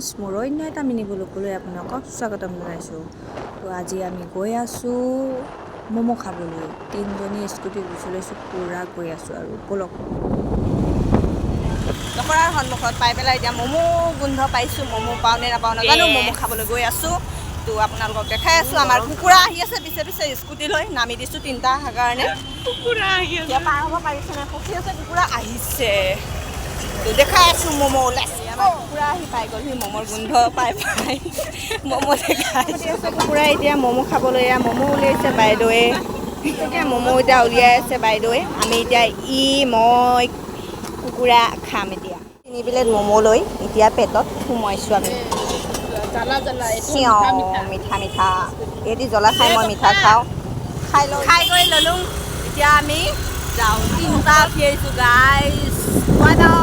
Friends, মোৰ অন্য এটা মিনি ব্লগলৈ আপোনালোকক স্বাগতম জনাইছোঁ। তো আজি আমি গৈ আছোঁ ম'ম' খাবলৈ। তিনিজনী স্কুটি গুচি লৈছোঁ, পূৰা গৈ আছোঁ আৰু বলক। দখৰাৰ সন্মুখত পাই পেলাই এতিয়া ম'ম' গোন্ধ পাইছোঁ। ম'ম' পাওঁ নে নাপাওঁ নাজানো। ম'ম' খাবলৈ গৈ আছোঁ। তো আপোনালোকক দেখাই আছোঁ। আমাৰ কুকুৰা আহি আছে পিছে পিছে স্কুটি লৈ। নামি দিছোঁ তিনিটা কাৰণে। কুকুৰা আহি আছে, পাৰ হ'ব পাৰিছে নাই? পখি আছে, কুকুৰা আহিছে। তো দেখাই আছোঁ ম'ম' ওলাইছে। আমাৰ কুকুৰা আহি পাই গ'লহি। ম'মৰ গোন্ধ পাই ম'ম' দেখাই আছে কুকুৰা। এতিয়া ম'ম' খাবলৈ ম'ম' উলিয়াইছে বাইদেৱে। এতিয়া ম'ম' এতিয়া উলিয়াই আছে বাইদেৱে। আমি এতিয়া মই কুকুৰা খাম এতিয়া। 3 প্লেট ম'ম' লৈ এতিয়া পেটত সোমোৱাইছোঁ আমি। মিঠা মিঠা এটি জ্বলা খাই মই মিঠা খাওঁ। খাই কৰি ল'লোঁ। এতিয়া আমি যাওঁ। 3টা উঠি আহিছোঁ গাইছ। Bye bye.